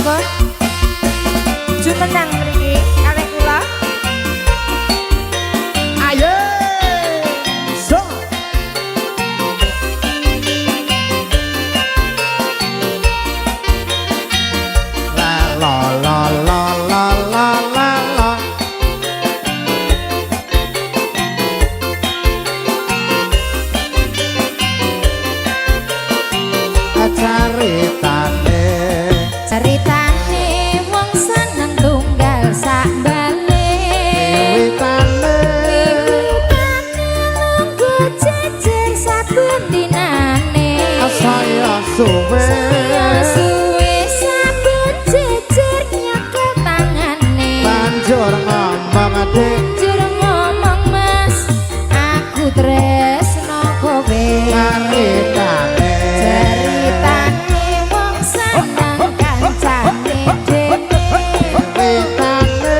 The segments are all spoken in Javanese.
monggo. Jun menang mriki kalih kula. Ayo. So. La la la la la la la la. Caritane wong seneng tunggal sak bale. Wiwitane lungguh jejer saben dinane. Saya suwe saben jejer nyekel tangane. banjur ngomong adik Banjur ngomong mas, aku tresno kowe. caritane Wong seneng kancane dene. caritane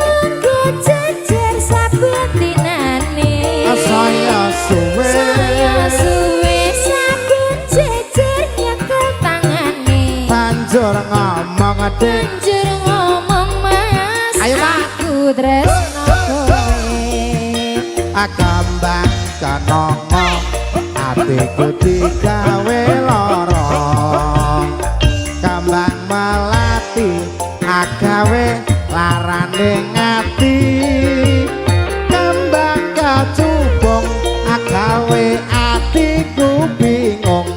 Lungguh jejer saben dinane. saya suwe saben jejer nyekel tangane. banjur ngomong adik Banjur ngomong mas, Ayo, Pak. aku tresno kowe. agambang kanongo atiku digawe lara kambang melati agawe larane ngati kambang kacubung agawe atiku bingung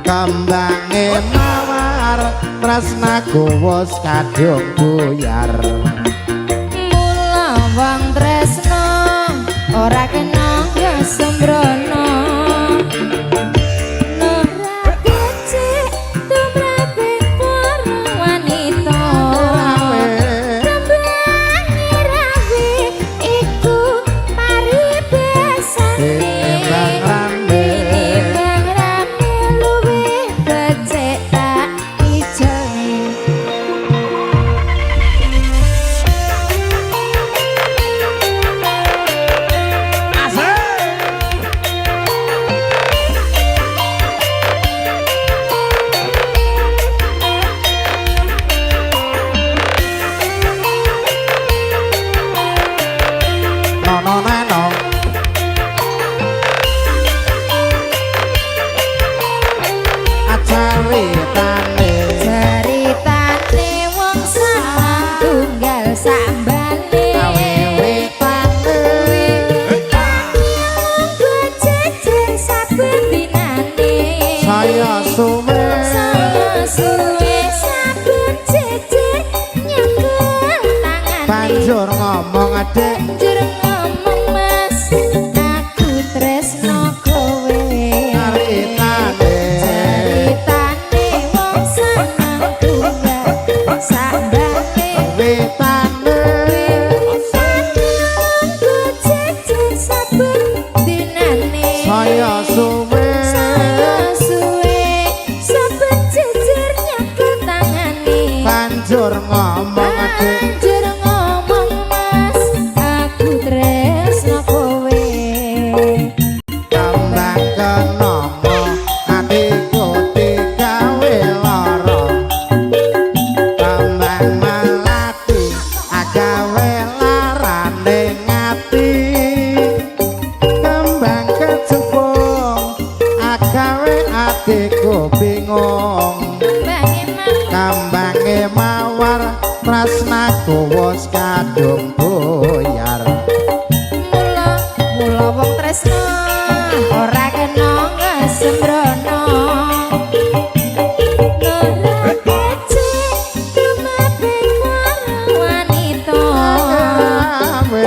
kambange mawar tresnaku wis kadung buyar Mula wong tresno ora kena sembrono. Ora becik tumrape para wanita. Kembang rawe iku paribasane. Timbang rame. Timbang rame luwih becik tak ijone. nono neno acaritane Caritane wong seneng tunggal sak bale. wiwitane Lungguh jejer saben dinane. saya suwe Suwe saben jejer nyekel tangane. banjur ngomong adik Banjur ngomong mas, aku tresno kowe. caritane Caritane wong seneng tunggal sak bale. wiwitane Lungguh jejer saben dinane. saya suwe Suwe saben jejer nyekel tangane. banjur ngomong adik Banjur ngomong mas, aku tresno kowe. kambang kenongo atiku digawe lara kambang melati agawe larane ngati kambang kecubung agawe atiku bingung kambange mawar tresnaku wis kadung buyar Mula wong tresno ora kena ngesembrono. Ora becik tumape karo wanita. gawe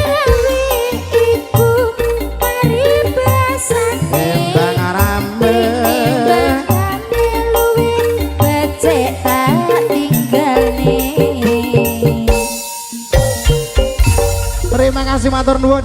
Rawi iku paribasane. embang rame Luwih becik tak tinggalne. terima kasih matur nuwun.